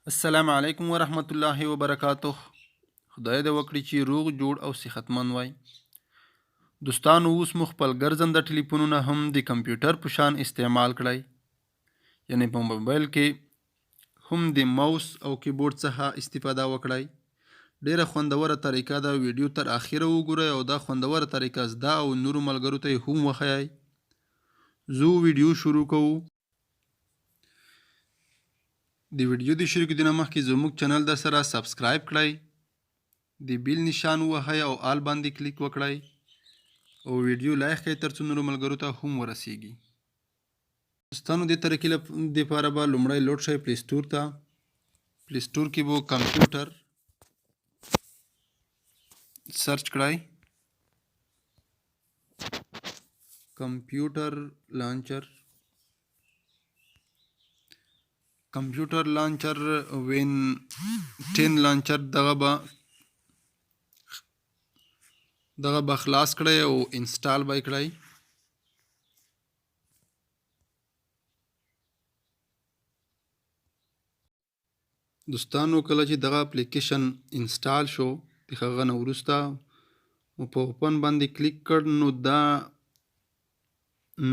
السلام علیکم ورحمت الله وبرکاته. خدای دې وکړي چې روغ جوړ او صحتمند وای. دوستانو اوس مو خپل ګرځنده ټلیفونونه هم د کمپیوټر په شان استعمال کړئ. یعنی په موبایل کې هم د ماوس او کیبورډ څخه استفاده وکړئ. ډیره خوندوره طریقه ده. ویډیو تر اخره وګورئ او دا خوندوره طریقه زده او نورو ملګرو ته هم وښایئ. زه ویډیو شروع کوو. د ویډیو د شروع کېدو نه مخکې زموږ چینل در سره سبسکرایب کړئ، د بیل نشان ووهئ او آل باندې کلیک وکړئ او ویډیو لایک کړئ تر څو نورو ملګرو ته هم ورسیږي. دوستانو دې طریقې دپاره به لومړی لوډ شئ پلی سټور ته. پلی سټور کې به کمپیوټر سرچ کړئ. کمپیوټر لانچر وین 10 لانچر دغه به خلاص کړئ او انسټال به کړئ. دوستانو کله چې دغه اپلیکیشن انسټال شو د هغه نه وروسته په اوپن باندې کلیک کړ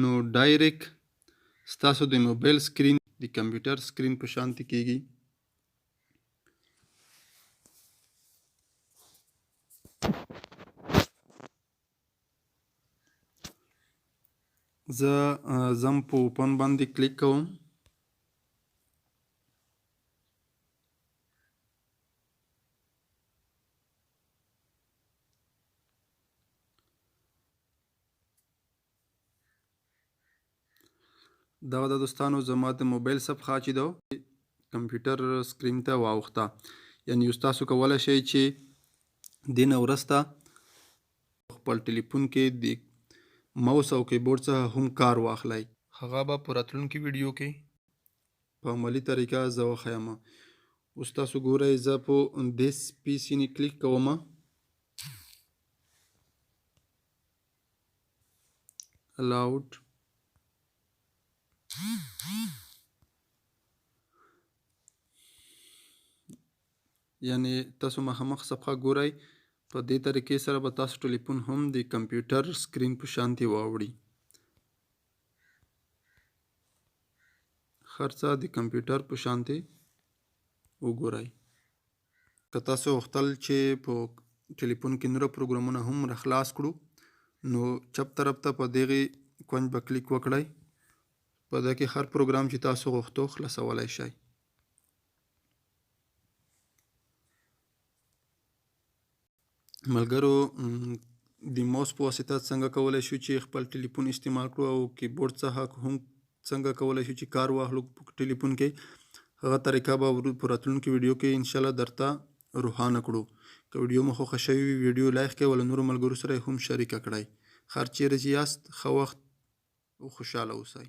نو ډایرکټ ستاسو د موبایل سکرین د کمپیوټر سکرین په شانتي کیږي. زه ځم په اوپن باندې کلیک کوم. دغه د دوستانو زما د موبایل صفحه چې ده کمپیوټر سکرین ته واوښته. یعنی تاسو کولی شئ چې دې نه وروسته خپل ټلیفون کې د ماوس او کیبورډ څخه هم کار واخلئ. هغه به په راتلونکي ویډیو کې په عملي طریقه زه وښیم. اوس تاسو ګورئ زه په دې سپیس یعنې کلیک کوم. الاؤډ یعنی تاسو مخامخ صفحه ګورئ. په دې طریقې سره به تاسو ټلیفون هم د کمپیوټر سکرین په شانتي واوړي. هر څه د کمپیوټر په شانتي وګورئ. که تاسو غوښتل چې په ټلیفون کې نور پروګرامونه هم راخلاص کړو نو چپ طرف ته په دغې کونج به کلیک وکړئ. په دې کې هر پروګرام چې تاسو غوښتو خلاصولی شئ. ملګرو د ماوس په واسطه څنګه کولی شو چې خپل ټلیفون استعمال کړو او کیبورډ څخه هم څنګه کولی شو چې کار واخلو په ټلیفون کې، هغه طریقه به په راتلونکي ویډیو کې انشاءالله درته روښانه کړو. که ویډیو مو خوښه شوې وي ویډیو لایک کړئ او له نورو ملګرو سره یې هم شریکه کړئ. هر چیرې چې یاست ښه وخت او خوشحاله اوسئ.